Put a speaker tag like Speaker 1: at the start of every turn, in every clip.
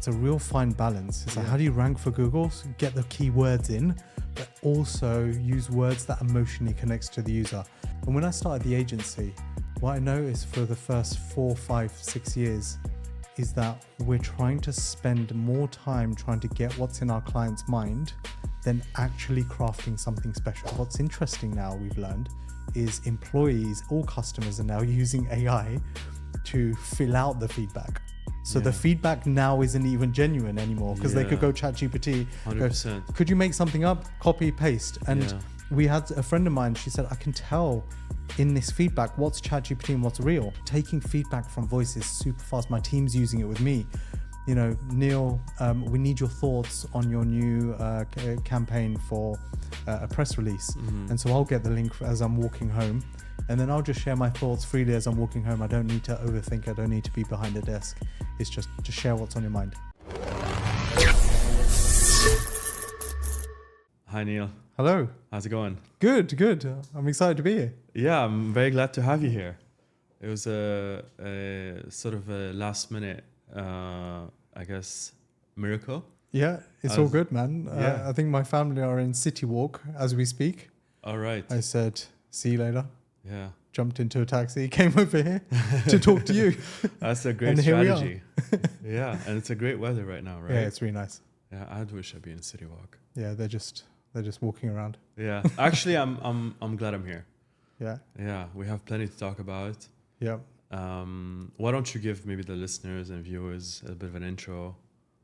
Speaker 1: a real fine balance. It's like, how do you rank for Google? So get the keywords in, but also use words that emotionally connects to the user. And when I started the agency, what I noticed for the first 4, 5, 6 years is that we're trying to spend more time trying to get what's in our client's mind than actually crafting something special. What's interesting now, we've learned, is employees or customers are now using AI to fill out the feedback. So the feedback now isn't even genuine anymore, because they could go ChatGPT,
Speaker 2: 100%.
Speaker 1: could you make something up, copy, paste? And we had a friend of mine, she said, I can tell in this feedback what's ChatGPT and what's real. Taking feedback from voice is super fast. My team's using it with me. You know, Neil, we need your thoughts on your new campaign for a press release. And so I'll get the link as I'm walking home. And then I'll just share my thoughts freely as I'm walking home. I don't need to overthink. I don't need to be behind a desk. It's just to share what's on your mind.
Speaker 2: Hi, Neil.
Speaker 1: Hello.
Speaker 2: How's it going?
Speaker 1: Good, good. I'm excited to be here.
Speaker 2: Yeah, I'm very glad to have you here. It was a sort of a last minute, I guess, miracle.
Speaker 1: Yeah, it's all good, man. I think my family are in City Walk as we speak.
Speaker 2: All right.
Speaker 1: I said, see you later.
Speaker 2: Yeah.
Speaker 1: Jumped into a taxi, came over here to talk to you.
Speaker 2: That's a great
Speaker 1: And here we are.
Speaker 2: strategy. Yeah, and it's a great weather right now, right?
Speaker 1: Yeah, it's really nice.
Speaker 2: Yeah, I wish I'd be in City Walk.
Speaker 1: Yeah, they're just walking around.
Speaker 2: Yeah, actually, I'm glad I'm here.
Speaker 1: Yeah.
Speaker 2: Yeah, we have plenty to talk about.
Speaker 1: Yeah.
Speaker 2: Why don't you give maybe the listeners and viewers a bit of an intro,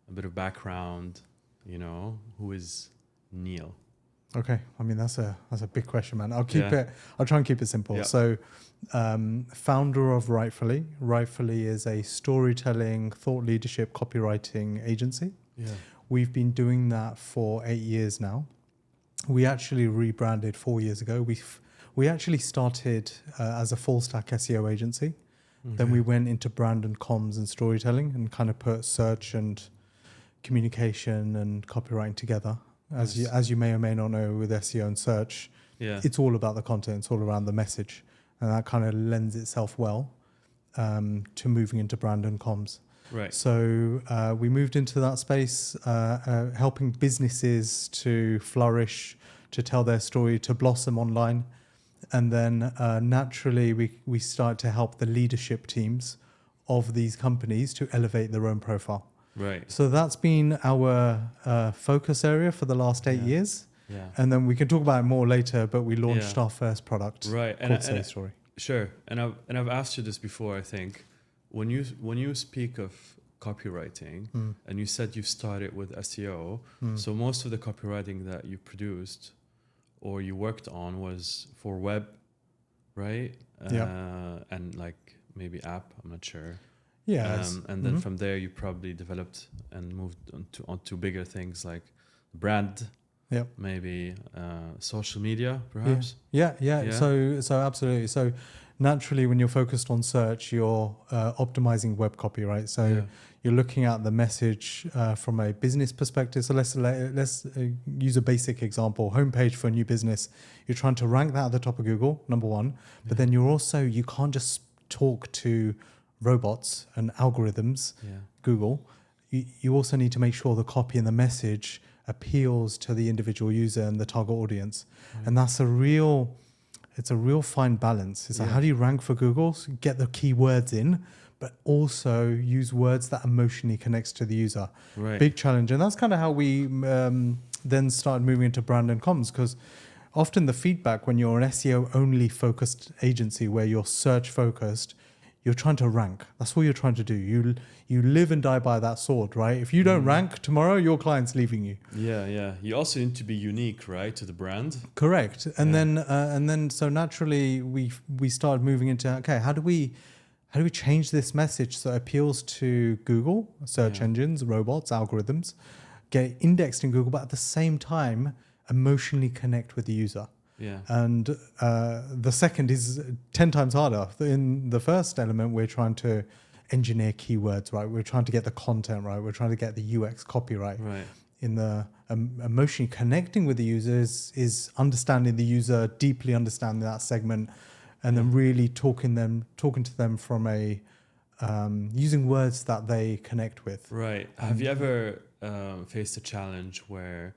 Speaker 2: a bit of background, you know, who is Neil?
Speaker 1: Okay. I mean, that's a big question, man. I'll try and keep it simple.
Speaker 2: Yeah.
Speaker 1: So, founder of Rightfully. Rightfully is a storytelling, thought leadership, copywriting agency.
Speaker 2: Yeah.
Speaker 1: We've been doing that for 8 years now. We actually rebranded 4 years ago. We actually started as a full stack SEO agency. Okay. Then we went into brand and comms and storytelling and kind of put search and communication and copywriting together. As you may or may not know, with SEO and search, it's all about the content. It's all around the message. And that kind of lends itself well to moving into brand and comms.
Speaker 2: Right.
Speaker 1: So we moved into that space, helping businesses to flourish, to tell their story, to blossom online. And then naturally, we started to help the leadership teams of these companies to elevate their own profile.
Speaker 2: Right.
Speaker 1: So that's been our focus area for the last 8 years.
Speaker 2: Yeah.
Speaker 1: And then we can talk about it more later, but we launched our first product called SayStory.
Speaker 2: Sure. And I've asked you this before, I think. When you speak of copywriting and you said you started with SEO, so most of the copywriting that you produced or you worked on was for web, right? And like maybe app, I'm not sure.
Speaker 1: Yeah.
Speaker 2: And then from there you probably developed and moved onto bigger things like brand, maybe social media, perhaps.
Speaker 1: Yeah. So absolutely. So naturally, when you're focused on search, you're optimizing web copy, right? So you're looking at the message from a business perspective. So let's use a basic example. Homepage for a new business. You're trying to rank that at the top of Google, number one. But then you can't just talk to robots and algorithms, Google. You also need to make sure the copy and the message appeals to the individual user and the target audience. And that's it's a real fine balance. It's like, how do you rank for Google? So get the keywords in, but also use words that emotionally connects to the user.
Speaker 2: Right.
Speaker 1: Big challenge. And that's kind of how we then started moving into brand and comms, because often the feedback when you're an SEO only focused agency where you're search focused, you're trying to rank. That's what you're trying to do. You live and die by that sword, right? If you don't rank tomorrow, your client's leaving you. Yeah.
Speaker 2: You also need to be unique, right, to the brand.
Speaker 1: Correct. And then so naturally we started moving into, okay, how do we change this message so it appeals to Google, search engines, robots, algorithms, get indexed in Google, but at the same time emotionally connect with the user.
Speaker 2: Yeah.
Speaker 1: And the second is 10 times harder. In the first element, we're trying to engineer keywords, right? We're trying to get the content right. We're trying to get the UX copy right. In the emotionally connecting with the user is understanding the user, deeply understanding that segment, and then really talking to them from a using words that they connect with.
Speaker 2: Right. Have you ever faced a challenge where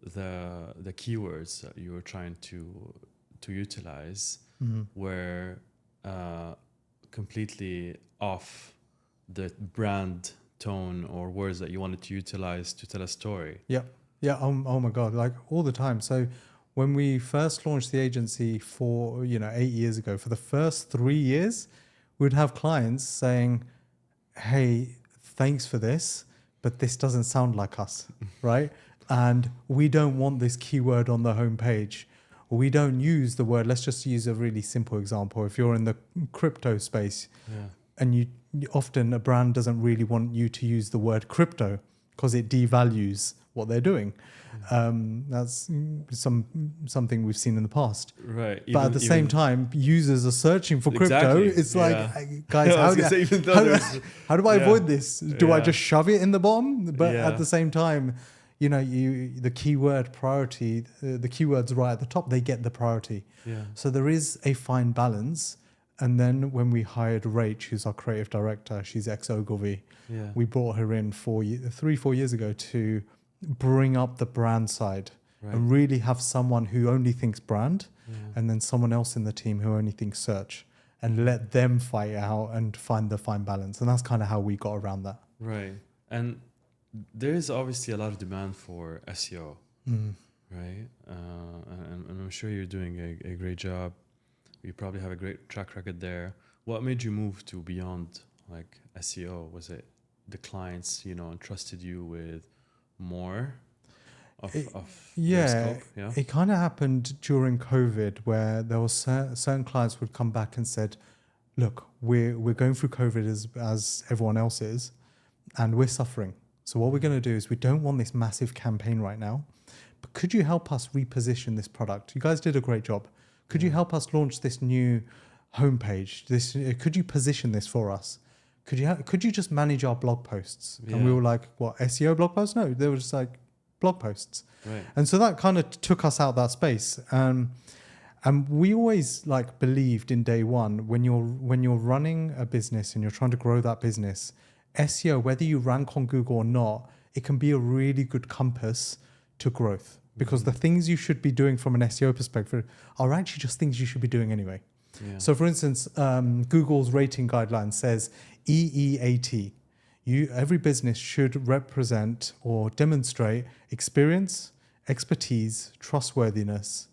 Speaker 2: the keywords that you were trying to utilize were completely off the brand tone or words that you wanted to utilize to tell a story?
Speaker 1: Yeah. Yeah. Oh my God. Like all the time. So when we first launched the agency 8 years ago, for the first 3 years, we'd have clients saying, hey, thanks for this, but this doesn't sound like us, right? And we don't want this keyword on the homepage. We don't use the word. Let's just use a really simple example. If you're in the crypto space, and you often a brand doesn't really want you to use the word crypto because it devalues what they're doing. That's something we've seen in the past.
Speaker 2: Right.
Speaker 1: But at the same time, users are searching for crypto.
Speaker 2: Exactly.
Speaker 1: It's like, guys, how do I avoid this? Do I just shove it in the bottom? But at the same time, the keyword priority, the keywords right at the top, they get the priority.
Speaker 2: Yeah.
Speaker 1: So there is a fine balance. And then when we hired Rach, who's our creative director, she's ex-Ogilvy.
Speaker 2: Yeah.
Speaker 1: We brought her in 4 years ago to bring up the brand side and really have someone who only thinks brand and then someone else in the team who only thinks search and let them fight out and find the fine balance. And that's kind of how we got around that.
Speaker 2: Right. And there is obviously a lot of demand for SEO, right? And I'm sure you're doing a great job. You probably have a great track record there. What made you move to beyond like SEO? Was it the clients, entrusted you with more of their scope? Yeah.
Speaker 1: It kind of happened during COVID where there was certain clients would come back and said, look, we're going through COVID as everyone else is, and we're suffering. So what we're going to do is we don't want this massive campaign right now, but could you help us reposition this product? You guys did a great job. Could you help us launch this new homepage? Could you position this for us? Could you just manage our blog posts? Yeah. And we were like, what, SEO blog posts? No, they were just like blog posts.
Speaker 2: Right.
Speaker 1: And so that kind of took us out that space. And we always believed in day one, when you're running a business and you're trying to grow that business, SEO, whether you rank on Google or not, it can be a really good compass to growth. Because the things you should be doing from an SEO perspective are actually just things you should be doing anyway. Yeah. So for instance, Google's rating guideline says EEAT. Every business should represent or demonstrate experience, expertise, trustworthiness,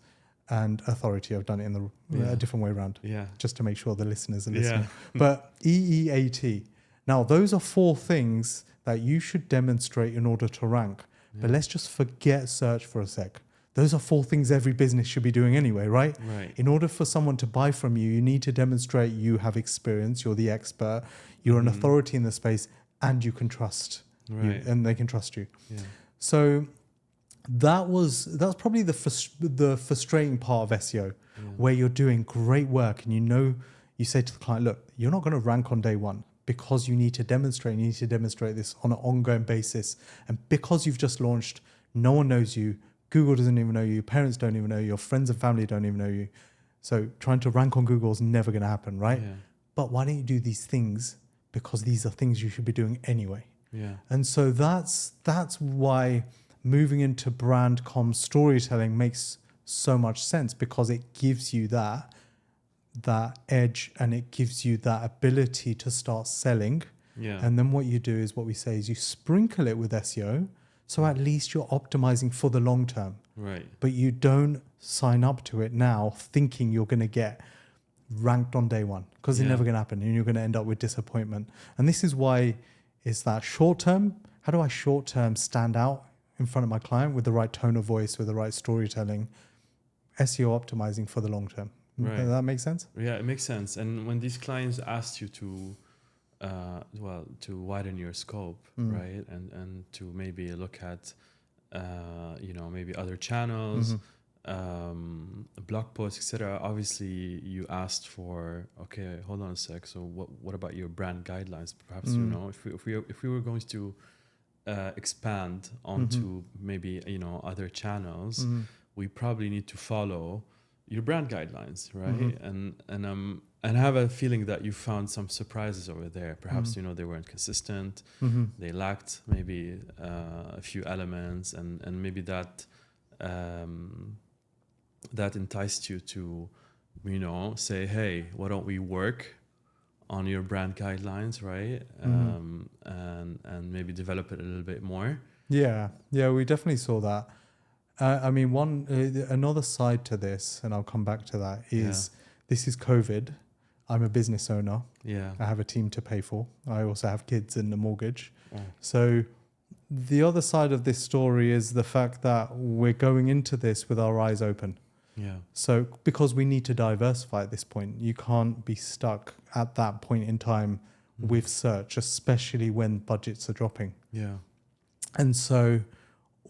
Speaker 1: and authority. I've done it in a different way around, just to make sure the listeners are listening. Yeah. But EEAT. Now, those are 4 things that you should demonstrate in order to rank. But let's just forget search for a sec. Those are 4 things every business should be doing anyway, right? In order for someone to buy from you, you need to demonstrate you have experience, you're the expert, you're an authority in the space, and you can trust you, and they can trust you. Yeah. So that's probably the frustrating part of SEO, where you're doing great work and you say to the client, look, you're not going to rank on day one. Because you need to demonstrate this on an ongoing basis. And because you've just launched, no one knows you. Google doesn't even know you. Parents don't even know you. Your friends and family don't even know you. So trying to rank on Google is never going to happen, right? Yeah. But why don't you do these things? Because these are things you should be doing anyway. Yeah. And so that's why moving into brand comm storytelling makes so much sense, because it gives you that edge and it gives you that ability to start selling. Yeah. And then what you do is what we say is you sprinkle it with SEO. So at least you're optimizing for the long term. Right. But you don't sign up to it now thinking you're going to get ranked on day one, because it's never going to happen and you're going to end up with disappointment. And this is why it's that short term. How do I short term stand out in front of my client with the right tone of voice, with the right storytelling? SEO optimizing for the long term. Right. Does that make sense?
Speaker 2: Yeah, it makes sense. And when these clients asked you to widen your scope, right, and to maybe look at, maybe other channels, blog posts, etc. Obviously, you asked for, okay, hold on a sec. So what about your brand guidelines? Perhaps if we were going to expand onto maybe other channels, we probably need to follow your brand guidelines, right? And And I have a feeling that you found some surprises over there. Perhaps, they weren't consistent. They lacked maybe a few elements, and maybe that that enticed you to, say, hey, why don't we work on your brand guidelines, right? And maybe develop it a little bit more.
Speaker 1: Yeah, we definitely saw that. I mean, another side to this, and I'll come back to that, is this is COVID. I'm a business owner.
Speaker 2: Yeah.
Speaker 1: I have a team to pay for. I also have kids and a mortgage. So the other side of this story is the fact that we're going into this with our eyes open.
Speaker 2: Yeah.
Speaker 1: So because we need to diversify at this point, you can't be stuck at that point in time with search, especially when budgets are dropping.
Speaker 2: Yeah.
Speaker 1: And so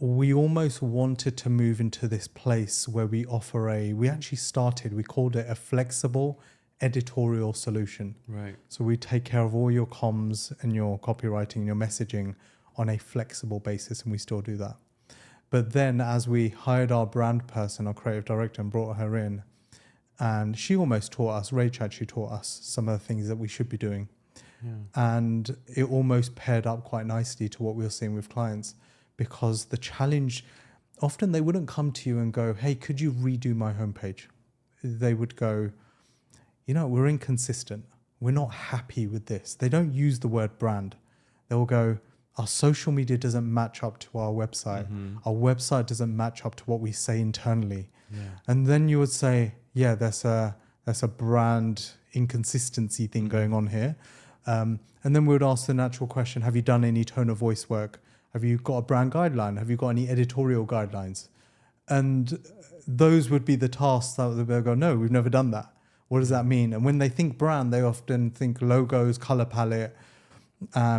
Speaker 1: we almost wanted to move into this place where we we called it a flexible editorial solution.
Speaker 2: Right.
Speaker 1: So we take care of all your comms and your copywriting and your messaging on a flexible basis, and we still do that. But then as we hired our brand person, our creative director, and brought her in, and she almost taught us, Rach actually taught us some of the things that we should be doing.
Speaker 2: Yeah.
Speaker 1: And it almost paired up quite nicely to what we were seeing with clients, because the challenge, often they wouldn't come to you and go, hey, could you redo my homepage? They would go, we're inconsistent. We're not happy with this. They don't use the word brand. They'll go, our social media doesn't match up to our website. Our website doesn't match up to what we say internally.
Speaker 2: Yeah.
Speaker 1: And then you would say, yeah, there's a brand inconsistency thing going on here. And then we would ask the natural question, have you done any tone of voice work? Have you got a brand guideline? Have you got any editorial guidelines? And those would be the tasks that they'll go, no, we've never done that. What does that mean? And when they think brand, they often think logos, color palette,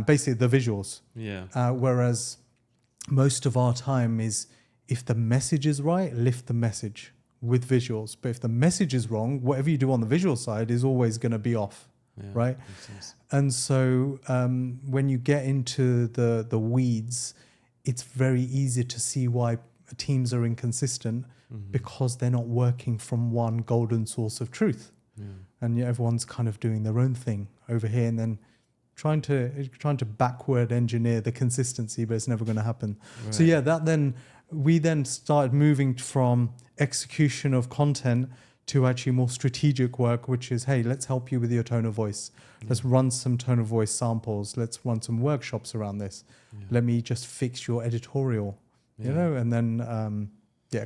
Speaker 1: basically the visuals.
Speaker 2: Yeah.
Speaker 1: Whereas most of our time is, if the message is right, lift the message with visuals. But if the message is wrong, whatever you do on the visual side is always going to be off.
Speaker 2: Yeah,
Speaker 1: right?
Speaker 2: makes sense.
Speaker 1: And so when you get into the weeds, it's very easy to see why teams are inconsistent, because they're not working from one golden source of truth.
Speaker 2: Yeah.
Speaker 1: And everyone's kind of doing their own thing over here, and then trying to backward engineer the consistency, but it's never going to happen.
Speaker 2: Right.
Speaker 1: So we then started moving from execution of content to actually more strategic work, which is, hey, let's help you with your tone of voice. Let's run some tone of voice samples. Let's run some workshops around this. Let me just fix your editorial, and then,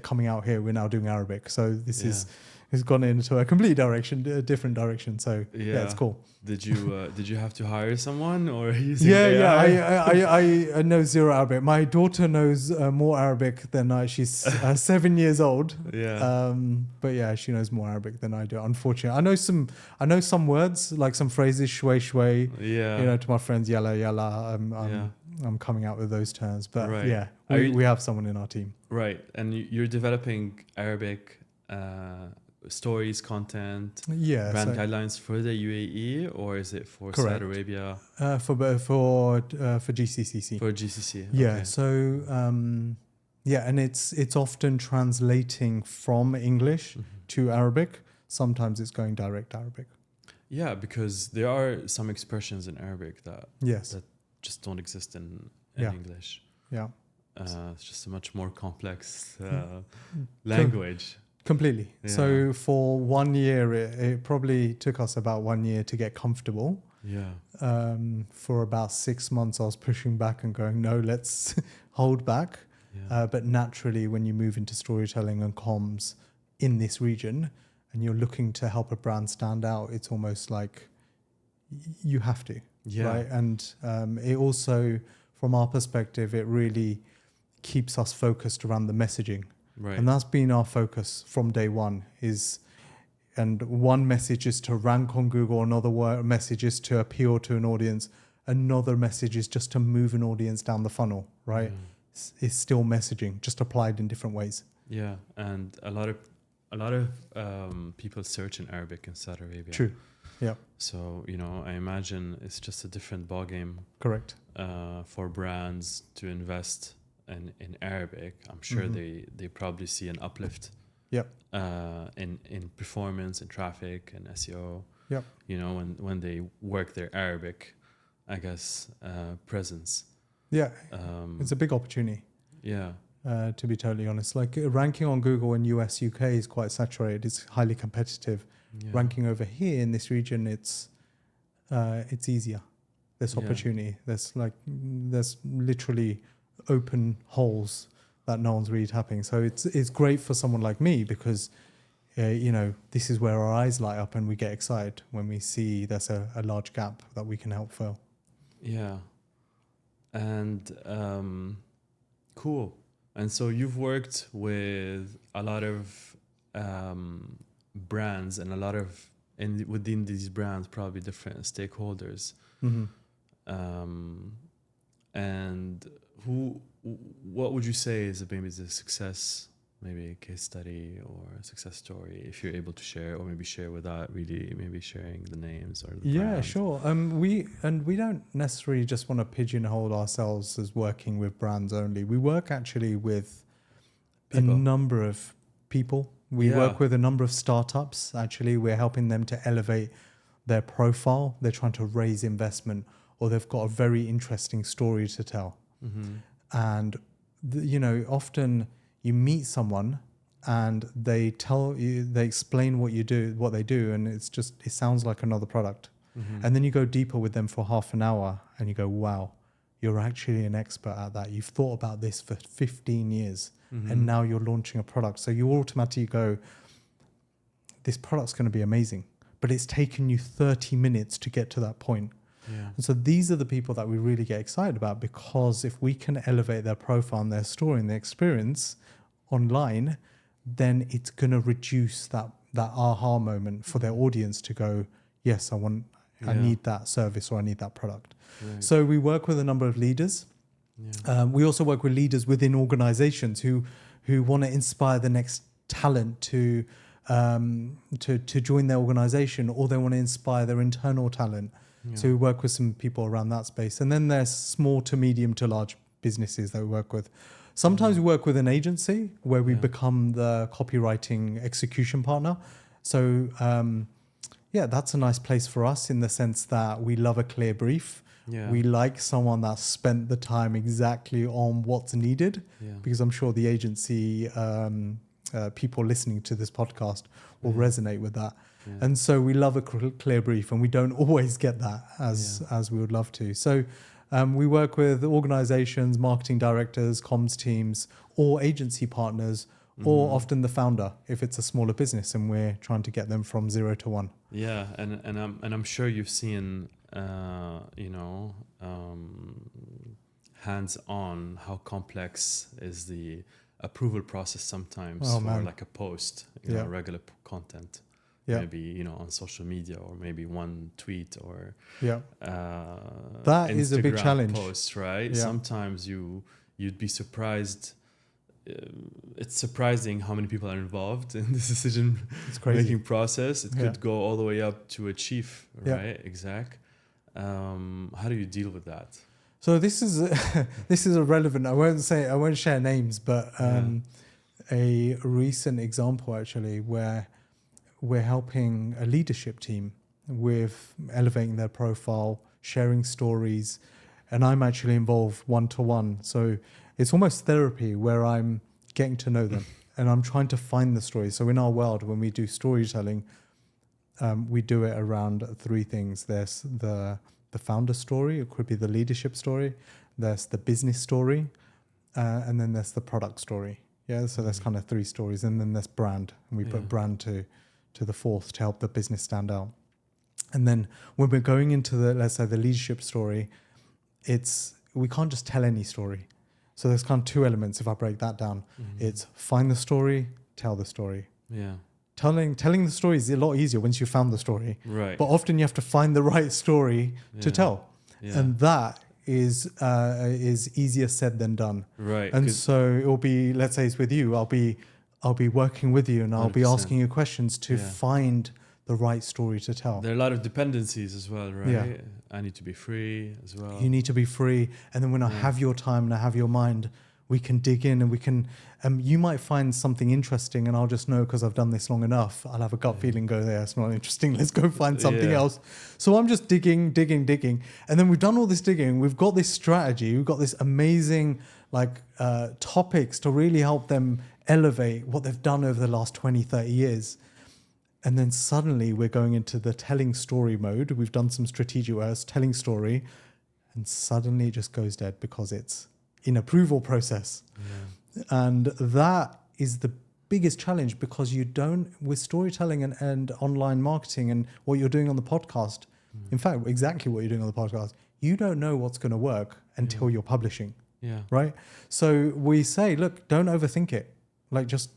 Speaker 1: coming out here, we're now doing Arabic. So this has gone into a different direction. So it's cool.
Speaker 2: Did you have to hire someone, or
Speaker 1: I know zero Arabic. My daughter knows more Arabic than I. She's 7 years old. But she knows more Arabic than I do. Unfortunately, I know some words, like some phrases, shway shway. To my friends, yalla yalla. I'm coming out with those terms. But we have someone in our team.
Speaker 2: Right, and you're developing Arabic. Stories, content, brand guidelines for the UAE, or is it for Saudi Arabia?
Speaker 1: For GCCC.
Speaker 2: For GCC.
Speaker 1: Yeah.
Speaker 2: Okay.
Speaker 1: So and it's often translating from English to Arabic. Sometimes it's going direct Arabic.
Speaker 2: Yeah, because there are some expressions in Arabic that just don't exist in English.
Speaker 1: Yeah.
Speaker 2: It's just a much more complex language.
Speaker 1: Completely. Yeah. So for 1 year, it probably took us about 1 year to get comfortable.
Speaker 2: Yeah.
Speaker 1: For about 6 months, I was pushing back and going, no, let's hold back. Yeah. But naturally, when you move into storytelling and comms in this region, and you're looking to help a brand stand out, it's almost like you have to. Yeah. Right. And it also, from our perspective, it really keeps us focused around the messaging.
Speaker 2: Right.
Speaker 1: And that's been our focus from day one. And one message is to rank on Google, another message is to appeal to an audience, another message is just to move an audience down the funnel, right? It's still messaging, just applied in different ways.
Speaker 2: Yeah, and a lot of people search in Arabic in Saudi Arabia.
Speaker 1: True. Yeah.
Speaker 2: So I imagine it's just a different ballgame.
Speaker 1: Correct.
Speaker 2: For brands to invest in Arabic. I'm sure they probably see an uplift.
Speaker 1: Yep.
Speaker 2: In performance and traffic and SEO.
Speaker 1: Yep.
Speaker 2: You know, when they work their Arabic, I guess, presence.
Speaker 1: Yeah,
Speaker 2: Um,
Speaker 1: it's a big opportunity.
Speaker 2: yeah.
Speaker 1: To be totally honest, like ranking on Google in US, UK is quite saturated. It's highly competitive.
Speaker 2: Yeah.
Speaker 1: Ranking over here in this region, it's easier. There's
Speaker 2: Yeah.
Speaker 1: opportunity. There's literally open holes that no one's really tapping. So it's great for someone like me because this is where our eyes light up and we get excited when we see there's a large gap that we can help fill.
Speaker 2: Yeah. And cool. And so you've worked with a lot of brands and a lot of, and within these brands, probably different stakeholders.
Speaker 1: Mm-hmm.
Speaker 2: And what would you say is maybe the success, maybe a case study or a success story, if you're able to share, or maybe share without really maybe sharing the names or the brands?
Speaker 1: Sure. We don't necessarily just want to pigeonhole ourselves as working with brands only. We work actually with
Speaker 2: People.
Speaker 1: a number of people. We work with a number of startups. Actually, we're helping them to elevate their profile. They're trying to raise investment, or they've got a very interesting story to tell.
Speaker 2: Mm-hmm.
Speaker 1: And often you meet someone and they explain what they do, and it sounds like another product.
Speaker 2: Mm-hmm.
Speaker 1: And then you go deeper with them for half an hour and you go, wow, you're actually an expert at that. You've thought about this for 15 years
Speaker 2: Mm-hmm.
Speaker 1: and now you're launching a product. So you automatically go, this product's going to be amazing, but it's taken you 30 minutes to get to that point.
Speaker 2: Yeah.
Speaker 1: And so these are the people that we really get excited about, because if we can elevate their profile and their story and their experience online, then it's going to reduce that aha moment for their audience to go, yes, I need that service or I need that product.
Speaker 2: Right.
Speaker 1: So we work with a number of leaders.
Speaker 2: Yeah.
Speaker 1: We also work with leaders within organizations who want to inspire the next talent to join their organization, or they want to inspire their internal talent.
Speaker 2: Yeah.
Speaker 1: So we work with some people around that space. And then there's small to medium to large businesses that we work with. Sometimes we work with an agency where we become the copywriting execution partner. So that's a nice place for us in the sense that we love a clear brief.
Speaker 2: Yeah.
Speaker 1: We like someone that spent the time exactly on what's needed, because I'm sure the agency people listening to this podcast will resonate with that. Yeah. And so we love a clear brief, and we don't always get that as we would love to. So we work with organizations, marketing directors, comms teams, or agency partners, or often the founder if it's a smaller business and we're trying to get them from 0 to 1.
Speaker 2: Yeah, and I'm sure you've seen hands-on how complex is the approval process sometimes for like a post, regular content. Maybe on social media, or maybe one tweet, or
Speaker 1: that is a big challenge.
Speaker 2: Post, right? Sometimes you'd be surprised. It's surprising how many people are involved in this decision-making process. It could go all the way up to a chief, right? Exec. How do you deal with that?
Speaker 1: So this is irrelevant. I won't share names, but a recent example actually where we're helping a leadership team with elevating their profile, sharing stories, and I'm actually involved one-to-one. So it's almost therapy where I'm getting to know them and I'm trying to find the story. So in our world, when we do storytelling, we do it around 3 things. There's the founder story, it could be the leadership story, there's the business story, and then there's the product story. Yeah, so there's kind of 3 stories, and then there's brand, and we put brand to the 4th to help the business stand out. And then when we're going into let's say the leadership story, we can't just tell any story. So there's kind of 2 elements if I break that down. It's find the story, tell the story. Yeah. Telling the story is a lot easier once you've found the story. Right. But often you have to find the right story to tell. Yeah. And that is easier said than done. Right. And so it will be, let's say it's with you, I'll be working with you and I'll 100%. Be asking you questions to find the right story to tell.
Speaker 2: There are a lot of dependencies as well, right? Yeah. I need to be free as well.
Speaker 1: You need to be free. And then when I have your time and I have your mind, we can dig in and we can, you might find something interesting and I'll just know because I've done this long enough. I'll have a gut feeling, go there. It's not interesting. Let's go find something else. So I'm just digging. And then we've done all this digging. We've got this strategy. We've got this amazing topics to really help them elevate what they've done over the last 20, 30 years. And then suddenly we're going into the telling story mode. We've done some strategic work, telling story, and suddenly it just goes dead because it's in approval process. Yeah. And that is the biggest challenge because you don't, with storytelling and online marketing and what you're doing on the podcast, in fact, exactly what you're doing on the podcast, you don't know what's going to work until you're publishing. Yeah. Right. So we say, look, don't overthink it. Like just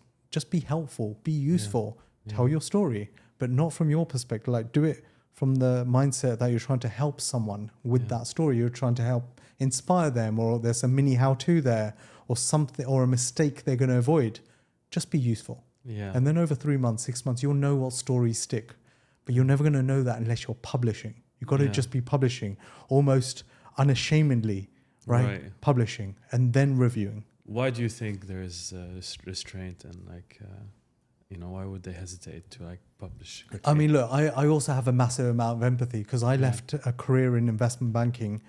Speaker 1: be helpful, be useful. Tell your story, but not from your perspective. Like do it from the mindset that you're trying to help someone with that story. You're trying to help inspire them, or there's a mini how-to there, or something, or a mistake they're going to avoid. Just be useful. Yeah. And then over 3 months, 6 months, you'll know what stories stick. But you're never going to know that unless you're publishing. You've got to just be publishing, almost unashamedly, right? Publishing and then reviewing.
Speaker 2: Why do you think there is restraint and why would they hesitate to publish quickly?
Speaker 1: I mean, look, I also have a massive amount of empathy because I left a career in investment banking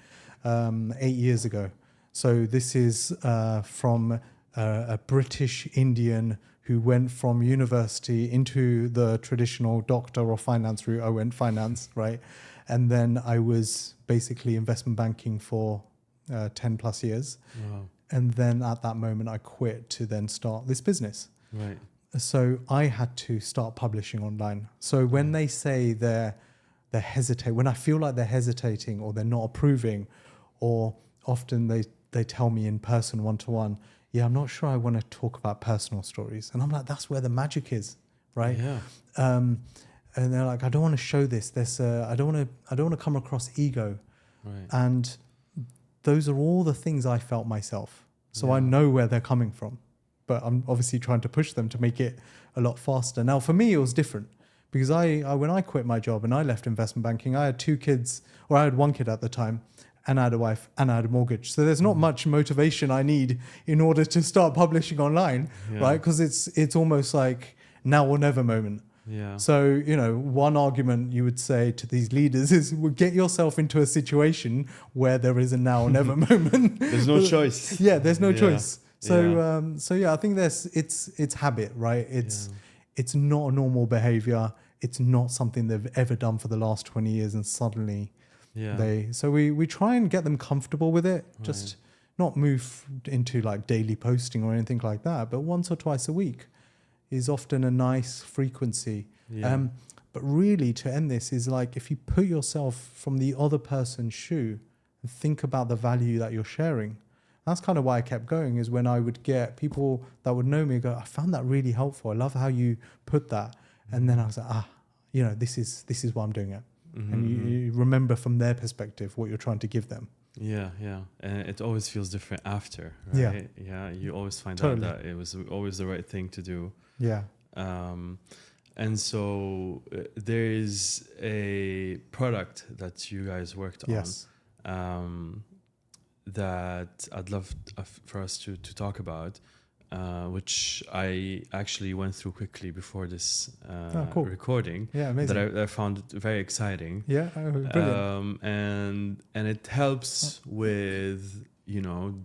Speaker 1: 8 years ago. So this is from a British Indian who went from university into the traditional doctor or finance route. I went finance, right? And then I was basically investment banking for 10 plus years. Wow. And then at that moment, I quit to then start this business. Right. So I had to start publishing online. So when they say they hesitate, when I feel like they're hesitating or they're not approving, or often they tell me in person one-to-one, I'm not sure I want to talk about personal stories. And I'm like, that's where the magic is, right? Yeah. And they're like, I don't want to show this. I don't want to come across ego. Right. And those are all the things I felt myself. So I know where they're coming from. But I'm obviously trying to push them to make it a lot faster. Now, for me, it was different because when I quit my job and I left investment banking, I had 2 kids, or I had 1 kid at the time, and I had a wife and I had a mortgage. So there's not much motivation I need in order to start publishing online, right? Because it's almost like now or never moment. Yeah. So, one argument you would say to these leaders is get yourself into a situation where there is a now or never moment.
Speaker 2: There's no choice.
Speaker 1: Yeah, there's no choice. So I think it's habit, right? It's not a normal behavior. It's not something they've ever done for the last 20 years, and suddenly we try and get them comfortable with it. Right. Just not move into daily posting or anything like that, but once or twice a week is often a nice frequency. Yeah. But really, to end this is if you put yourself from the other person's shoe and think about the value that you're sharing. That's kind of why I kept going, is when I would get people that would know me go, I found that really helpful. I love how you put that. And then I was like, this is why I'm doing it. Mm-hmm. And you remember from their perspective what you're trying to give them.
Speaker 2: Yeah, yeah. And it always feels different after, right? Yeah, you always find out that it was always the right thing to do. Yeah. And so there is a product that you guys worked on. That I'd love for us to talk about, which I actually went through quickly before this recording. Yeah, amazing. That I found very exciting. Yeah, brilliant. And it helps with,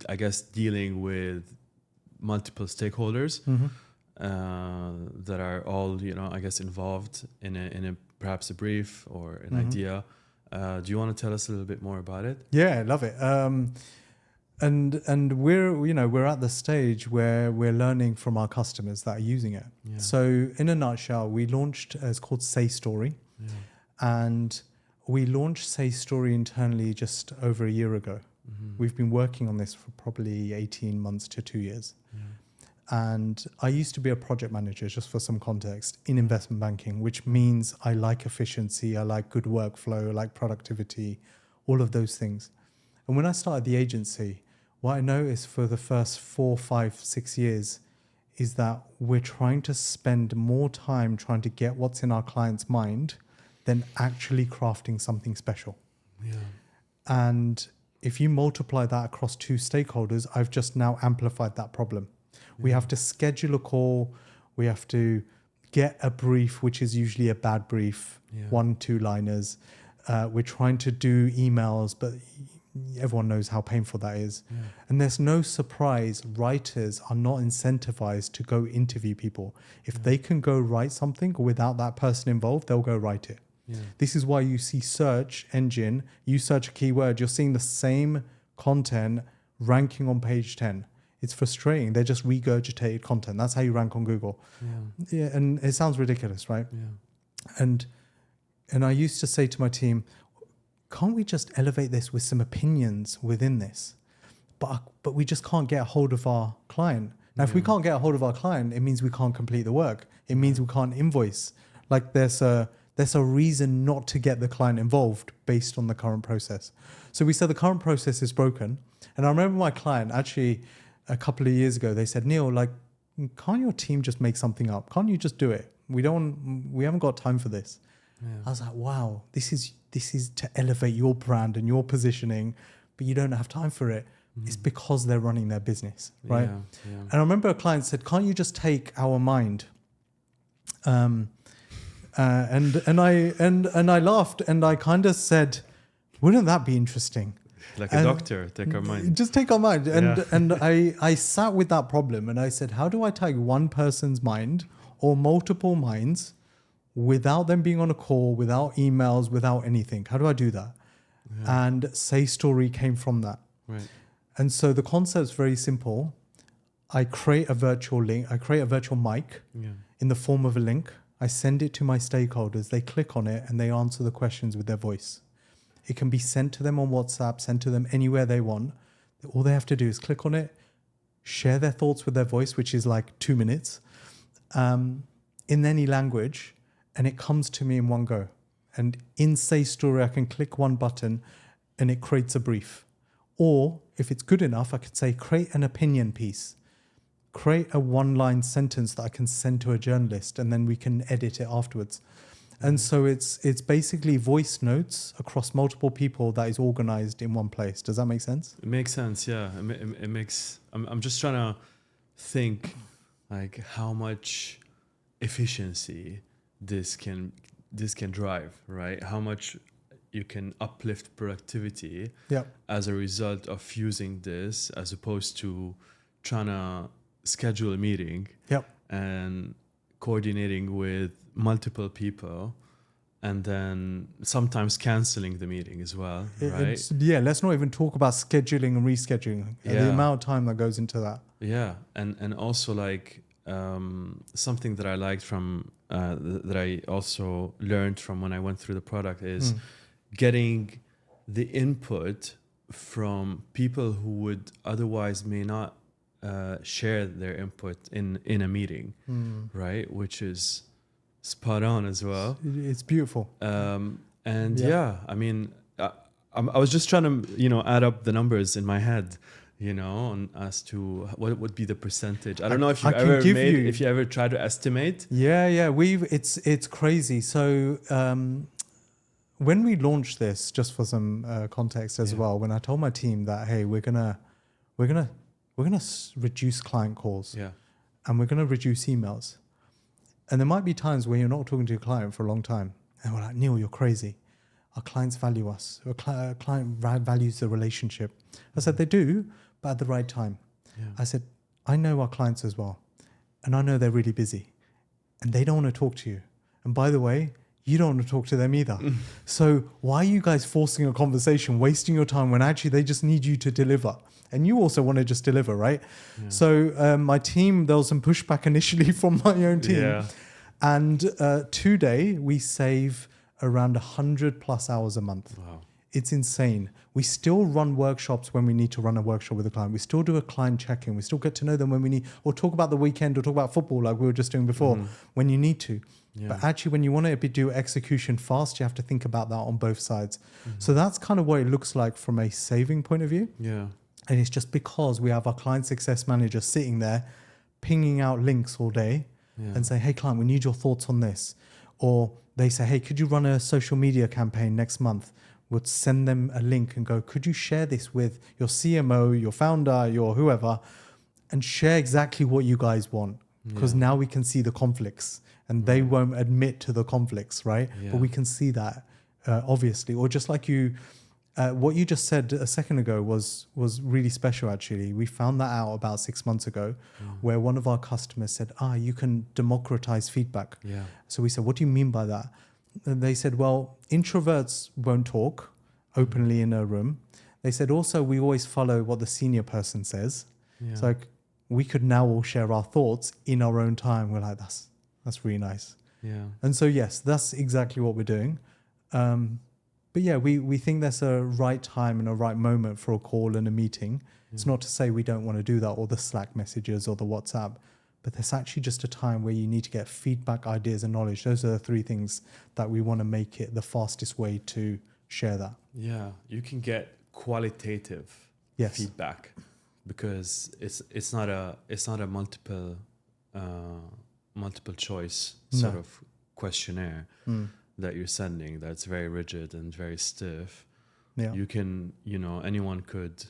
Speaker 2: I guess, dealing with multiple stakeholders that are all, I guess, involved in a perhaps a brief or an idea. Do you want to tell us a little bit more about it?
Speaker 1: Yeah, I love it. And we're at the stage where we're learning from our customers that are using it. Yeah. So in a nutshell, we launched, it's called SayStory. Yeah. And we launched SayStory internally just over a year ago. Mm-hmm. We've been working on this for probably 18 months to 2 years. Yeah. And I used to be a project manager, just for some context, in investment banking, which means I like efficiency, I like good workflow, I like productivity, all of those things. And when I started the agency, what I noticed for the first 4, 5, 6 years is that we're trying to spend more time trying to get what's in our client's mind than actually crafting something special. Yeah. And if you multiply that across 2 stakeholders, I've just now amplified that problem. We have to schedule a call. We have to get a brief, which is usually a bad brief, 1-2 liners. We're trying to do emails, but everyone knows how painful that is. Yeah. And there's no surprise, writers are not incentivized to go interview people. If they can go write something without that person involved, they'll go write it. Yeah. This is why you see search engine, you search a keyword, you're seeing the same content ranking on page 10. It's frustrating. They're just regurgitated content. That's how you rank on Google. Yeah, and it sounds ridiculous, right? Yeah. And I used to say to my team, can't we just elevate this with some opinions within this? But we just can't get a hold of our client. Now, if we can't get a hold of our client, it means we can't complete the work. It means we can't invoice. Like there's a reason not to get the client involved based on the current process. So we said the current process is broken. And I remember my client actually a couple of years ago, they said, Neil, like, can't your team just make something up? Can't you just do it? We haven't got time for this. Yeah. I was like, wow, this is to elevate your brand and your positioning, but you don't have time for it. It's because they're running their business, right? Yeah. And I remember a client said, can't you just take our mind? And I laughed and I kind of said, wouldn't that be interesting?
Speaker 2: Like a doctor, take our mind.
Speaker 1: Just take our mind. And I sat with that problem and I said, how do I take one person's mind or multiple minds without them being on a call, without emails, without anything? How do I do that? Yeah. And SayStory came from that. Right. And so the concept's very simple. I create a virtual link. I create a virtual mic in the form of a link. I send it to my stakeholders. They click on it and they answer the questions with their voice. It can be sent to them on WhatsApp, sent to them anywhere they want. All they have to do is click on it, share their thoughts with their voice, which is like 2 minutes, in any language, and it comes to me in one go. And in SayStory, I can click one button and it creates a brief. Or if it's good enough, I could say, create an opinion piece. Create a 1-line sentence that I can send to a journalist and then we can edit it afterwards. And so it's basically voice notes across multiple people that is organized in one place. Does that make sense?
Speaker 2: It makes sense, yeah. It makes. I'm just trying to think like how much efficiency this can drive, right? How much you can uplift productivity as a result of using this, as opposed to trying to schedule a meeting and coordinating with multiple people and then sometimes canceling the meeting as well, right?
Speaker 1: Let's not even talk about scheduling and rescheduling. The amount of time that goes into that. Yeah,
Speaker 2: and also like something that I liked from that I also learned from when I went through the product is getting the input from people who would otherwise may not share their input in a meeting, right? Which is spot on as well.
Speaker 1: It's beautiful.
Speaker 2: I mean, I was just trying to, add up the numbers in my head, as to what would be the percentage. I don't know if you ever tried to estimate.
Speaker 1: Yeah. It's crazy. So when we launched this, just for some context as well, when I told my team that, hey, we're gonna reduce client calls, and we're gonna reduce emails. And there might be times where you're not talking to your client for a long time. And we're like, Neil, you're crazy. Our clients value us. Our client values the relationship. I said, they do, but at the right time. Yeah. I said, I know our clients as well. And I know they're really busy. And they don't want to talk to you. And by the way, you don't want to talk to them either. So why are you guys forcing a conversation, wasting your time when actually they just need you to deliver? And you also want to just deliver, right? Yeah. So my team, there was some pushback initially from my own team. Yeah. And today we save around 100+ hours a month. Wow. It's insane. We still run workshops when we need to run a workshop with a client. We still do a client check-in. We still get to know them when we need, or talk about the weekend or talk about football like we were just doing before when you need to. Yeah. But actually when you want to do execution fast, you have to think about that on both sides. So that's kind of what it looks like from a saving point of view. Yeah. And it's just because we have our client success manager sitting there pinging out links all day and say, hey, client, we need your thoughts on this. Or they say, hey, could you run a social media campaign next month? would send them a link and go, could you share this with your CMO, your founder, your whoever, and share exactly what you guys want? Because now we can see the conflicts, and they won't admit to the conflicts, right? But we can see that, obviously. Or just like you, what you just said a second ago was really special, actually. We found that out about 6 months ago, where one of our customers said, you can democratize feedback.
Speaker 2: Yeah.
Speaker 1: So we said, what do you mean by that? And they said, well, introverts won't talk openly in a room. They said, also, we always follow what the senior person says.
Speaker 2: Yeah.
Speaker 1: It's like, we could now all share our thoughts in our own time. We're like, that's really nice.
Speaker 2: Yeah.
Speaker 1: And so, yes, that's exactly what we're doing. But yeah, we think there's a right time and a right moment for a call and a meeting. It's not to say we don't want to do that, or the Slack messages or the WhatsApp, but there's actually just a time where you need to get feedback, ideas, and knowledge. Those are the three things that we want to make it the fastest way to share that.
Speaker 2: Yeah, you can get qualitative feedback, because it's not a multiple choice sort of questionnaire that you're sending that's very rigid and very stiff.
Speaker 1: Yeah.
Speaker 2: You can, anyone could,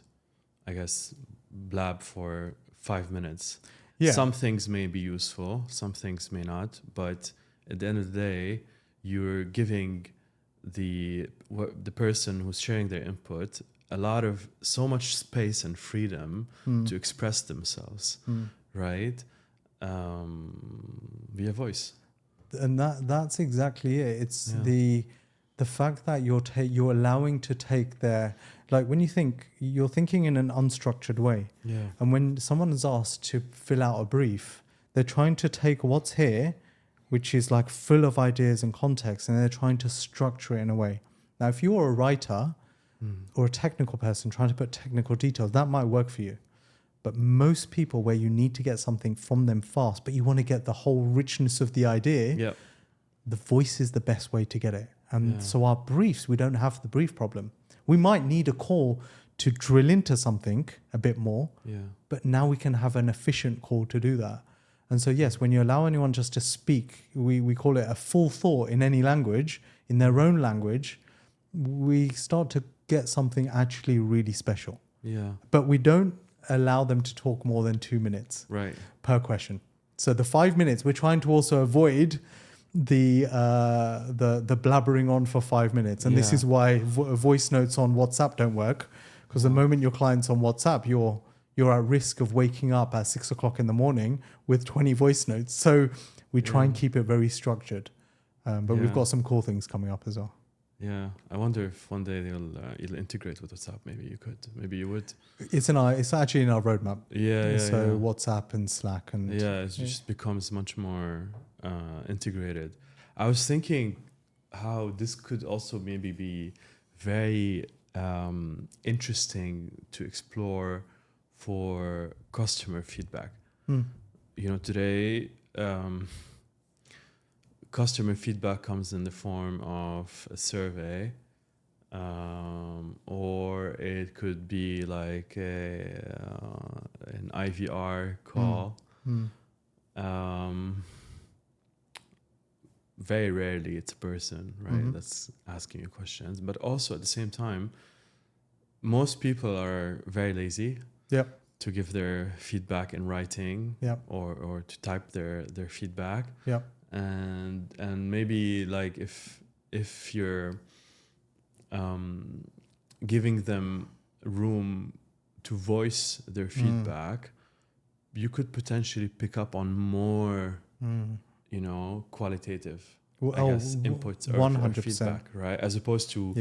Speaker 2: I guess, blab for 5 minutes.
Speaker 1: Yeah.
Speaker 2: Some things may be useful, some things may not, but at the end of the day, you're giving the person who's sharing their input so much space and freedom to express themselves, right? Via voice.
Speaker 1: And that's exactly it. It's the fact that you're allowing to take their, like, when you think, you're thinking in an unstructured way.
Speaker 2: Yeah.
Speaker 1: And when someone is asked to fill out a brief, they're trying to take what's here, which is like full of ideas and context, and they're trying to structure it in a way. Now, if you're a writer or a technical person trying to put technical details, that might work for you. But most people, where you need to get something from them fast, but you want to get the whole richness of the idea, the voice is the best way to get it. And so our briefs, we don't have the brief problem. We might need a call to drill into something a bit more, but now we can have an efficient call to do that. And so, yes, when you allow anyone just to speak, we call it a full thought in any language, in their own language, we start to get something actually really special.
Speaker 2: Yeah.
Speaker 1: But we don't allow them to talk more than 2 minutes per question. So the 5 minutes, we're trying to also avoid the blabbering on for 5 minutes. And this is why voice notes on WhatsApp don't work, because the moment your client's on WhatsApp, you're at risk of waking up at 6 o'clock in the morning with 20 voice notes. So we try and keep it very structured. But we've got some cool things coming up as well.
Speaker 2: Yeah, I wonder if one day it'll integrate with WhatsApp. Maybe you would.
Speaker 1: It's actually in our roadmap. So WhatsApp and Slack and
Speaker 2: it just becomes much more integrated. I was thinking how this could also maybe be very interesting to explore for customer feedback. Today, customer feedback comes in the form of a survey, or it could be like an IVR call. Very rarely it's a person, right, that's asking you questions. But also at the same time, most people are very lazy to give their feedback in writing or to type their feedback. And maybe like if you're giving them room to voice their feedback, you could potentially pick up on more, qualitative, inputs or feedback, right? As opposed to,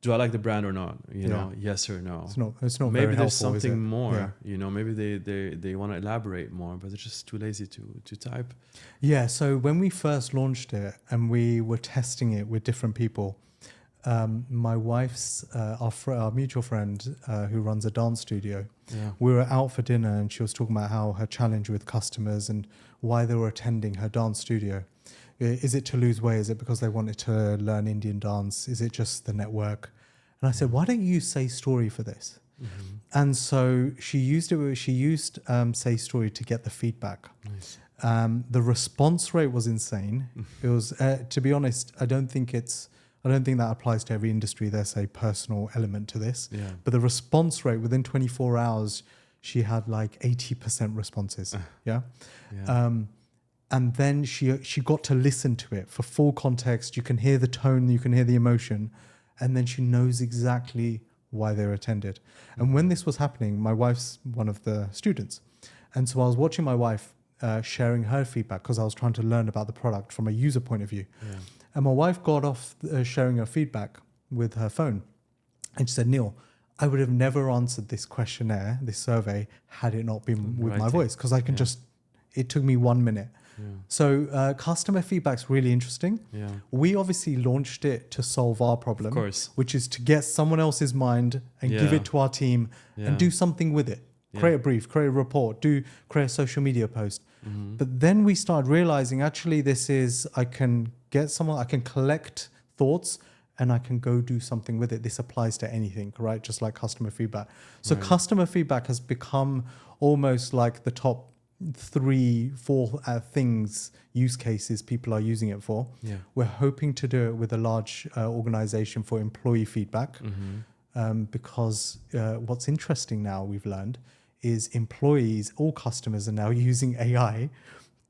Speaker 2: do I like the brand or not? Yes or no.
Speaker 1: It's not
Speaker 2: maybe
Speaker 1: very
Speaker 2: there's
Speaker 1: helpful,
Speaker 2: something more. Maybe they want to elaborate more, but they're just too lazy to type.
Speaker 1: Yeah. So when we first launched it and we were testing it with different people, my wife's our mutual friend who runs a dance studio. We were out for dinner and she was talking about how her challenge with customers and why they were attending her dance studio. Is it to lose weight? Is it because they wanted to learn Indian dance? Is it just the network? And I said, why don't you use SayStory for this? And so she used SayStory to get the feedback.
Speaker 2: Nice.
Speaker 1: The response rate was insane. It was, to be honest, I I don't think that applies to every industry. There's a personal element to this.
Speaker 2: Yeah.
Speaker 1: But the response rate within 24 hours, she had like 80% responses. Yeah. And then she got to listen to it for full context. You can hear the tone, you can hear the emotion, and then she knows exactly why they were attended. And when this was happening, my wife's one of the students. And so I was watching my wife sharing her feedback because I was trying to learn about the product from a user point of view. Yeah. And my wife got off sharing her feedback with her phone. And she said, Neil, I would have never answered this questionnaire, this survey, had it not been with my voice, because I can just, it took me 1 minute. Yeah. So customer feedback's really interesting. Yeah. We obviously launched it to solve our problem,
Speaker 2: of course,
Speaker 1: which is to get someone else's mind and give it to our team and do something with it. Create a brief, create a report, create a social media post. Mm-hmm. But then we started realizing actually this is, I can get someone, I can collect thoughts and I can go do something with it. This applies to anything, right? Just like customer feedback. So customer feedback has become almost like the top 3-4 things, use cases people are using it for. Yeah. We're hoping to do it with a large organization for employee feedback. Mm-hmm. Because what's interesting now we've learned is employees, all customers are now using AI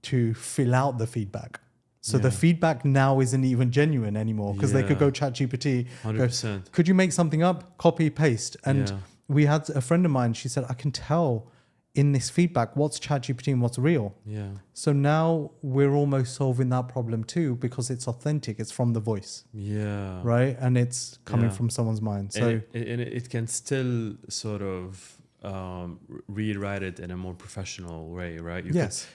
Speaker 1: to fill out the feedback. So the feedback now isn't even genuine anymore because they could go ChatGPT.
Speaker 2: 100%.
Speaker 1: Could you make something up? Copy, paste. And we had a friend of mine, she said, I can tell in this feedback what's ChatGPT and what's real. Yeah. So now we're almost solving that problem too because it's authentic. It's from the voice. Yeah. Right? And it's coming from someone's mind. So
Speaker 2: and it can still sort of rewrite it in a more professional way, right?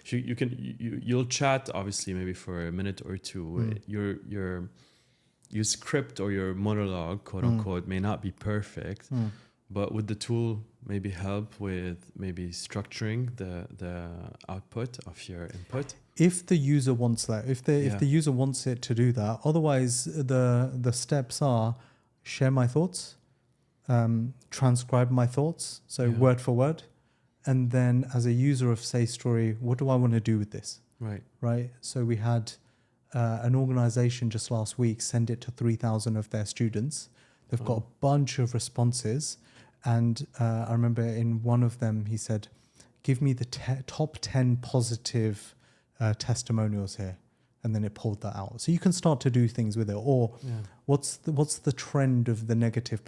Speaker 2: You'll chat obviously maybe for a minute or two. Your script or your monologue, quote unquote, may not be perfect, but would the tool maybe help with maybe structuring the output of your input?
Speaker 1: If the user wants that, if the user wants it to do that, otherwise the steps are share my thoughts, transcribe my thoughts, so word for word, and then as a user of SayStory, what do I want to do with this? Right. So we had an organization just last week send it to 3,000 of their students. They've got a bunch of responses, and I remember in one of them he said, "Give me the top 10 positive testimonials here." And then it pulled that out. So you can start to do things with it. Or what's the trend of the negative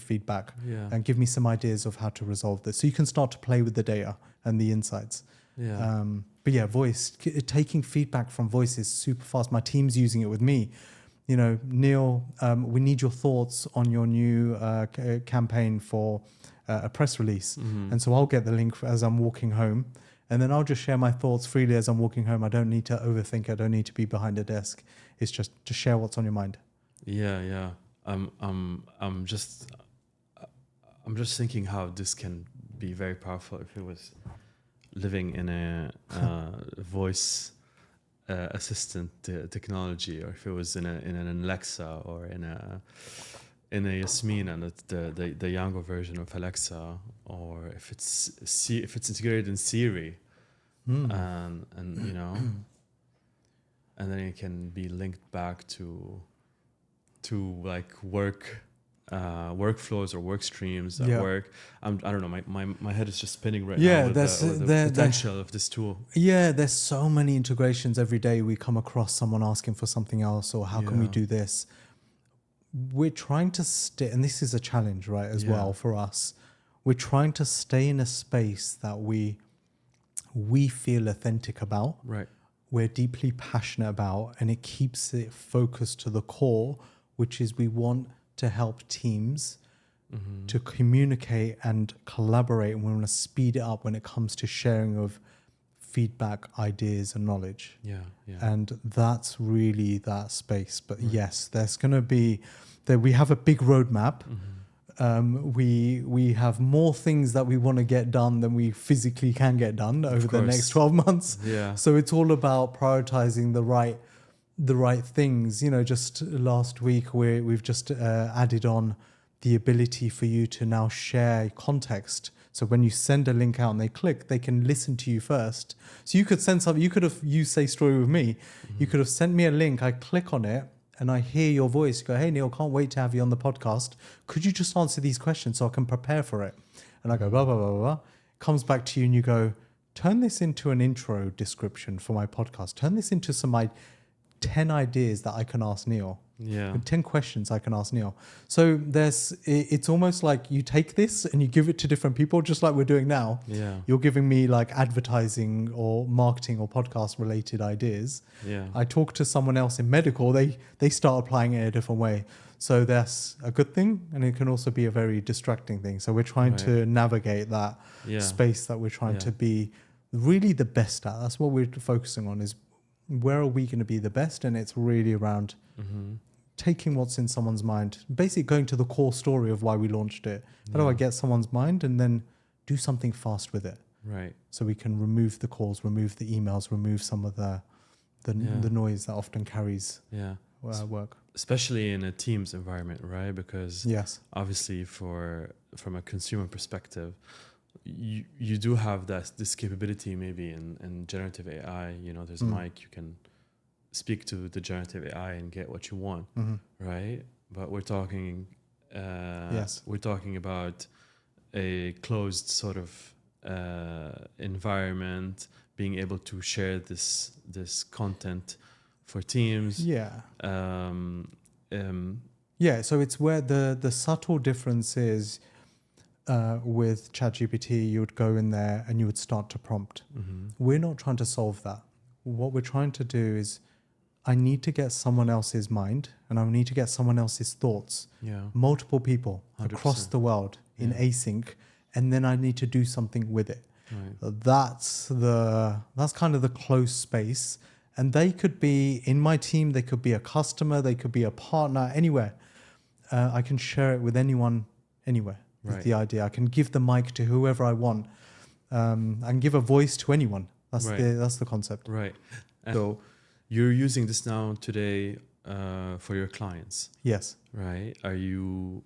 Speaker 1: feedback? And give me some ideas of how to resolve this. So you can start to play with the data and the insights. But voice, taking feedback from voice is super fast. My team's using it with me. You know, Neil, we need your thoughts on your new campaign for a press release. Mm-hmm. And so I'll get the link as I'm walking home. And then I'll just share my thoughts freely as I'm walking home. I don't need to overthink. I don't need to be behind a desk. It's just to share what's on your mind.
Speaker 2: Yeah. I'm just thinking how this can be very powerful if it was living in a voice assistant technology, or if it was in an Alexa or in a Yasmin and the younger version of Alexa, or if it's integrated in Siri, and you know, and then it can be linked back to like workflows or work streams at work. I don't know. My head is just spinning right now with the potential of this tool.
Speaker 1: Yeah, there's so many integrations every day. We come across someone asking for something else, or how can we do this? We're trying to stay, and this is a challenge, right, as well for us. We're trying to stay in a space that we feel authentic about. Right. We're deeply passionate about, and it keeps it focused to the core, which is we want to help teams to communicate and collaborate, and we want to speed it up when it comes to sharing of feedback, ideas, and knowledge. And that's really that space. But yes, there's going to be that we have a big roadmap. We have more things that we want to get done than we physically can get done over the next 12 months. So it's all about prioritizing the right things. You know, just last week we've just added on the ability for you to now share context. So when you send a link out and they click, they can listen to you first. So you could send something, you could have used SayStory with me. You could have sent me a link, I click on it, and I hear your voice, go, hey, Neil, can't wait to have you on the podcast. Could you just answer these questions so I can prepare for it? And I go, blah, blah, blah, blah. Comes back to you and you go, turn this into an intro description for my podcast. Turn this into 10 ideas that I can ask Neil.
Speaker 2: Yeah.
Speaker 1: 10 questions I can ask Neil. So it's almost like you take this and you give it to different people, just like we're doing now.
Speaker 2: Yeah.
Speaker 1: You're giving me like advertising or marketing or podcast related ideas.
Speaker 2: Yeah.
Speaker 1: I talk to someone else in medical, they start applying it a different way. So that's a good thing, and it can also be a very distracting thing. So we're trying to navigate that space that we're trying to be really the best at. That's what we're focusing on, is where are we going to be the best? And it's really around taking what's in someone's mind, basically going to the core story of why we launched it. How do I get someone's mind and then do something fast with it?
Speaker 2: Right.
Speaker 1: So we can remove the calls, remove the emails, remove some of the noise that often carries work.
Speaker 2: Especially in a Teams environment, right? Because obviously from a consumer perspective, you do have this capability maybe in generative AI. You know, there's a mic, you can speak to the generative AI and get what you want, right? But we're talking about a closed sort of environment, being able to share this content for teams.
Speaker 1: So it's where the subtle difference is. With ChatGPT, you would go in there and you would start to prompt. We're not trying to solve that. What we're trying to do is, I need to get someone else's mind and I need to get someone else's thoughts. Multiple people 100%. Across the world in async, and then I need to do something with it. Right. That's kind of the close space. And they could be in my team, they could be a customer, they could be a partner, anywhere. I can share it with anyone, anywhere. Right. The idea. I can give the mic to whoever I want. And give a voice to anyone. That's the concept.
Speaker 2: Right. And so you're using this now today for your clients.
Speaker 1: Yes.
Speaker 2: Right. Are you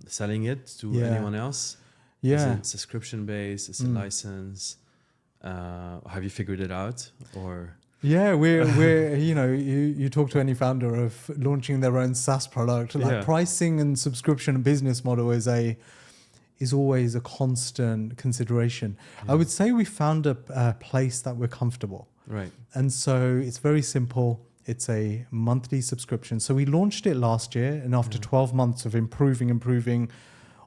Speaker 2: selling it to anyone else?
Speaker 1: Yeah.
Speaker 2: Is it subscription based? Is it license? Have you figured it out? Or
Speaker 1: we're you talk to any founder of launching their own SaaS product, like pricing and subscription and business model is always a constant consideration. I would say we found a place that we're comfortable.
Speaker 2: Right.
Speaker 1: And so it's very simple. It's a monthly subscription. So we launched it last year, and after 12 months of improving,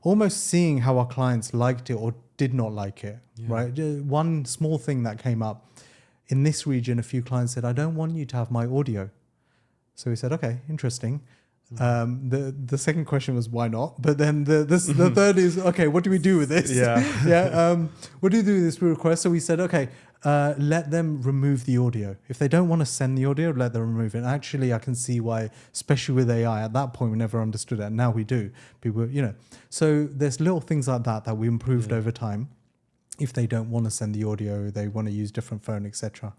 Speaker 1: almost seeing how our clients liked it or did not like it, right? One small thing that came up. In this region, a few clients said, I don't want you to have my audio. So we said, okay, interesting. The second question was, why not? But then the third is, okay, what do we do with this? What do we do with this request? So we said, okay, let them remove the audio. If they don't want to send the audio, let them remove it. And actually, I can see why, especially with AI, at that point, we never understood it. Now we do. People, so there's little things like that we improved over time. If they don't want to send the audio, they want to use different phone, etc.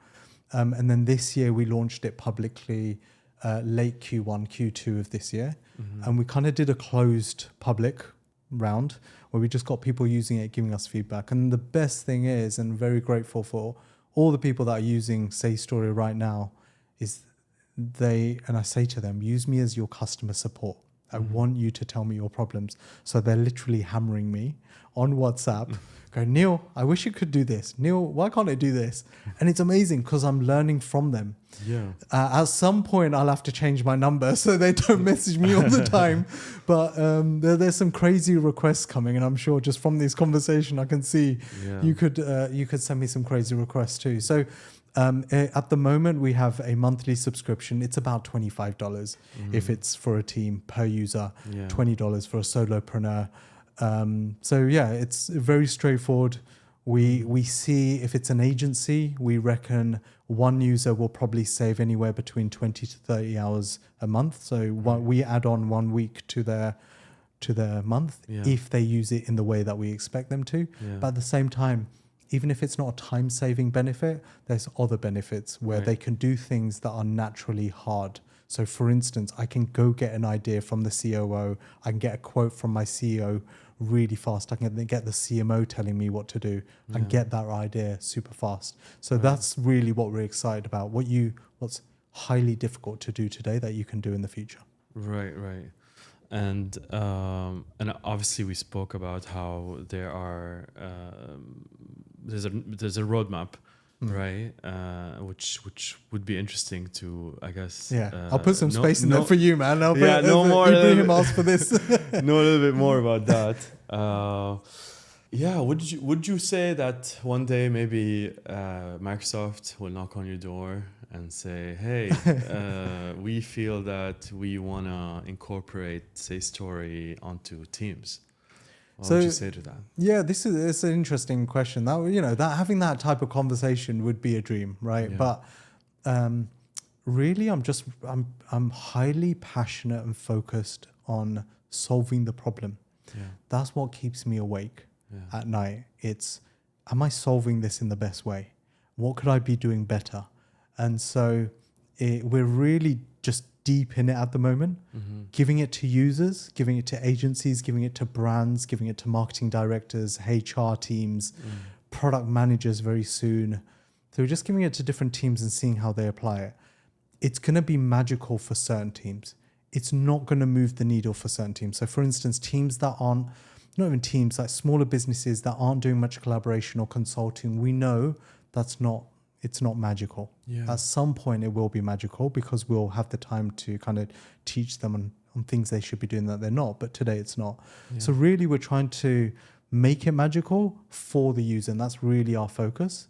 Speaker 1: And then this year we launched it publicly late Q1, Q2 of this year. And we kind of did a closed public round where we just got people using it, giving us feedback. And the best thing is, and very grateful for all the people that are using SayStory right now, is and I say to them, use me as your customer support. I want you to tell me your problems. So they're literally hammering me on WhatsApp. Go, Neil, I wish you could do this. Neil, why can't I do this? And it's amazing because I'm learning from them. At some point, I'll have to change my number so they don't message me all the time. But there's some crazy requests coming, and I'm sure just from this conversation, I can see you could send me some crazy requests too. So at the moment, we have a monthly subscription. It's about $25 if it's for a team per user, $20 for a solopreneur. It's very straightforward. We see if it's an agency, we reckon one user will probably save anywhere between 20 to 30 hours a month. So we add on 1 week to their month if they use it in the way that we expect them to. But at the same time, even if it's not a time-saving benefit, there's other benefits where they can do things that are naturally hard. So for instance, I can go get an idea from the COO. I can get a quote from my CEO really fast. I can get the CMO telling me what to do and get that idea super fast. So that's really what we're excited about. What's highly difficult to do today that you can do in the future.
Speaker 2: Right. And obviously we spoke about how there are there's a roadmap, right? Which would be interesting to, I guess.
Speaker 1: I'll put some space in there for you, man. I'll put,
Speaker 2: no more.
Speaker 1: Ibrahim asked for this.
Speaker 2: Know a little bit more about that. Would you say that one day maybe Microsoft will knock on your door and say, hey, we feel that we want to incorporate SayStory onto Teams? What would you say to that?
Speaker 1: Yeah, it's an interesting question. That having that type of conversation would be a dream, right?
Speaker 2: Yeah.
Speaker 1: But really, I'm highly passionate and focused on solving the problem.
Speaker 2: Yeah.
Speaker 1: That's what keeps me awake at night. It's, am I solving this in the best way? What could I be doing better? And so we're really just deep in it at the moment, giving it to users, giving it to agencies, giving it to brands, giving it to marketing directors, HR teams, product managers very soon. So we're just giving it to different teams and seeing how they apply it. It's going to be magical for certain teams. It's not going to move the needle for certain teams. So for instance, teams that aren't, not even teams, like smaller businesses that aren't doing much collaboration or consulting, we know it's not magical.
Speaker 2: Yeah.
Speaker 1: At some point it will be magical because we'll have the time to kind of teach them on things they should be doing that they're not, but today it's not. Yeah. So really we're trying to make it magical for the user, and that's really our focus.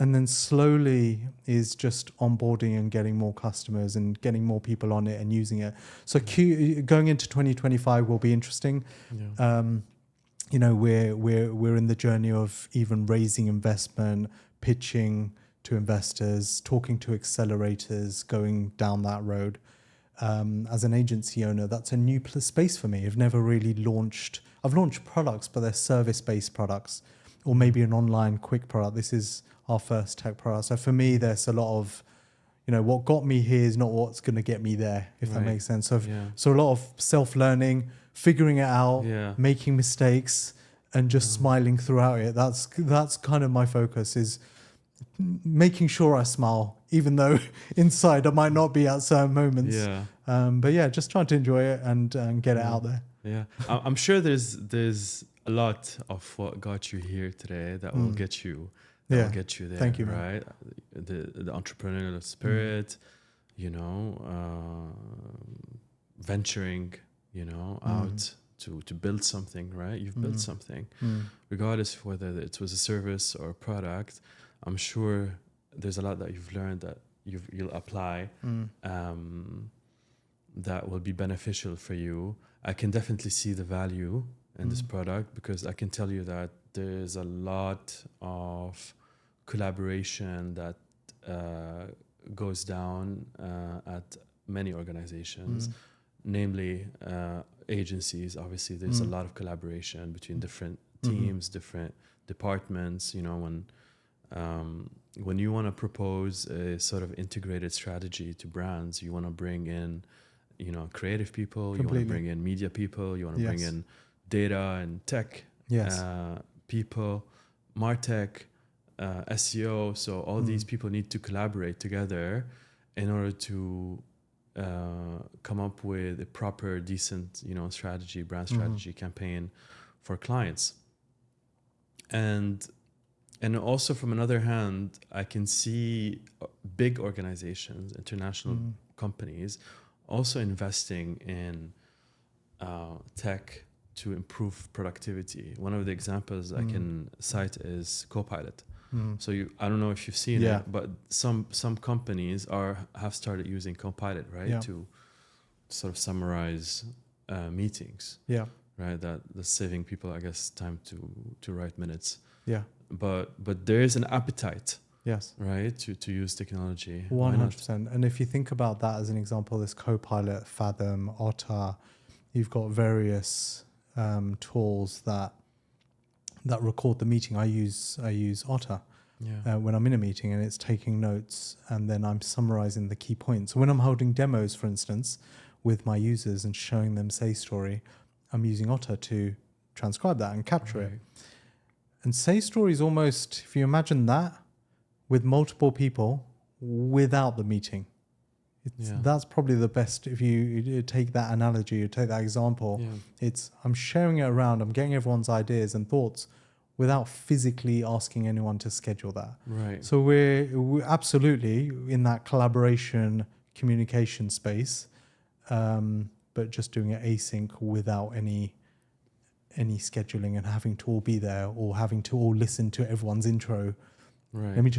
Speaker 1: And then slowly is just onboarding and getting more customers and getting more people on it and using it. So going into 2025 will be interesting. Yeah. We're in the journey of even raising investment, pitching to investors, talking to accelerators, going down that road. As an agency owner, that's a new space for me. I've never really I've launched products, but they're service-based products, or maybe an online quick product. This is our first tech product. So for me, there's a lot of, what got me here is not what's going to get me there, if that makes sense. So a lot of self-learning, figuring it out, making mistakes, and just smiling throughout it. That's kind of my focus, is making sure I smile, even though inside I might not be at certain moments. Yeah. But yeah, just trying to enjoy it and get it out there.
Speaker 2: Yeah. I'm sure there's a lot of what got you here today that will get you. Will get you there.
Speaker 1: Thank you,
Speaker 2: right? The entrepreneurial spirit, venturing, out to build something, right? You've built something, regardless of whether it was a service or a product. I'm sure there's a lot that you've learned that you'll apply, that will be beneficial for you. I can definitely see the value in this product, because I can tell you that there's a lot of collaboration that goes down at many organizations, namely agencies. Obviously, there's a lot of collaboration between different teams, different departments. When you want to propose a sort of integrated strategy to brands, you want to bring in, creative people, you want to bring in media people, you want to bring in data and tech people, MarTech, SEO. So all these people need to collaborate together in order to come up with a proper, decent, strategy, brand strategy campaign for clients. And also, from another hand, I can see big organizations, international companies, also investing in tech to improve productivity. One of the examples I can cite is Copilot. So I don't know if you've seen it, but some companies have started using Copilot, right, to sort of summarize meetings. Yeah. Right, that's saving people, I guess, time to write minutes. Yeah. But there is an appetite. Yes. Right, to use technology.
Speaker 1: 100%. And if you think about that as an example, this Copilot, Fathom, Otter, you've got various tools that record the meeting. I use Otter when I'm in a meeting, and it's taking notes, and then I'm summarizing the key points. So when I'm holding demos, for instance, with my users and showing them SayStory, I'm using Otter to transcribe that and capture it. And SayStory is almost, if you imagine that, with multiple people without the meeting. That's probably the best. If you take that analogy, you take that example, I'm sharing it around, I'm getting everyone's ideas and thoughts without physically asking anyone to schedule that.
Speaker 2: Right.
Speaker 1: So we're absolutely in that collaboration communication space, but just doing it async without any scheduling and having to all be there or having to all listen to everyone's intro.
Speaker 2: Right.
Speaker 1: Let me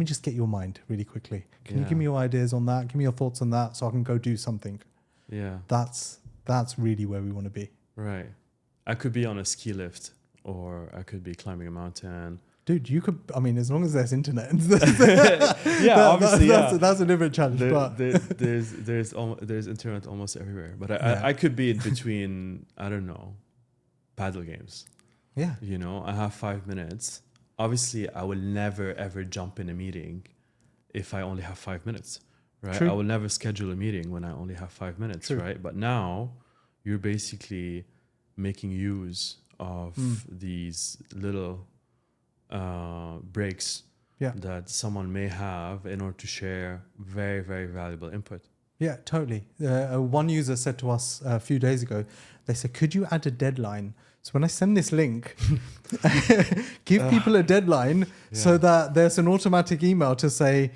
Speaker 1: just get your mind really quickly. Can you give me your ideas on that? Give me your thoughts on that so I can go do something.
Speaker 2: Yeah.
Speaker 1: That's really where we want to be.
Speaker 2: Right. I could be on a ski lift, or I could be climbing a mountain.
Speaker 1: Dude, you could, I mean, as long as there's internet.
Speaker 2: Obviously,
Speaker 1: that's a different challenge.
Speaker 2: There's internet almost everywhere. But I could be in between, I don't know, paddle games.
Speaker 1: Yeah.
Speaker 2: You know, I have 5 minutes. Obviously, I will never, ever jump in a meeting if I only have 5 minutes, right?
Speaker 1: True.
Speaker 2: I will never schedule a meeting when I only have 5 minutes, right? But now you're basically making use of these little breaks that someone may have in order to share very, very valuable input.
Speaker 1: Yeah, totally. One user said to us a few days ago, they said, could you add a deadline? So when I send this link, give people a deadline so that there's an automatic email to say,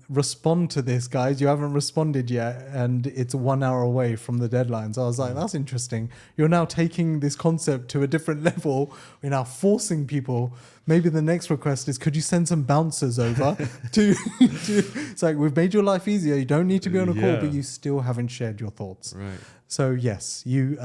Speaker 1: respond to this, guys. You haven't responded yet. And it's 1 hour away from the deadline. So I was like, that's interesting. You're now taking this concept to a different level. We're now forcing people. Maybe the next request is, could you send some bouncers over to it's like, we've made your life easier. You don't need to be on a call, but you still haven't shared your thoughts.
Speaker 2: Right.
Speaker 1: So yes, you,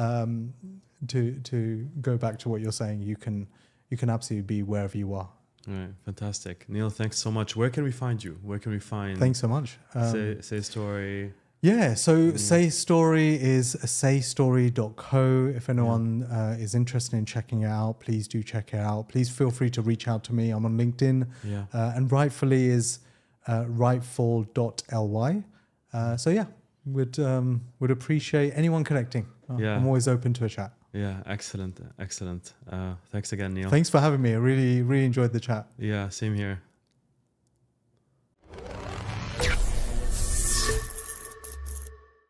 Speaker 1: to go back to what you're saying, you can absolutely be wherever you are.
Speaker 2: Right, fantastic. Neil, thanks so much. Where can we find you? Where can we find?
Speaker 1: Thanks so much.
Speaker 2: SayStory.
Speaker 1: Yeah, so SayStory is saystory.co. If anyone is interested in checking it out, please do check it out. Please feel free to reach out to me. I'm on LinkedIn.
Speaker 2: Yeah.
Speaker 1: And Rightfully is rightful.ly. So yeah, would appreciate anyone connecting. I'm always open to a chat.
Speaker 2: Yeah, excellent. Thanks again, Neil.
Speaker 1: Thanks for having me. I really, really enjoyed the chat.
Speaker 2: Yeah, same here.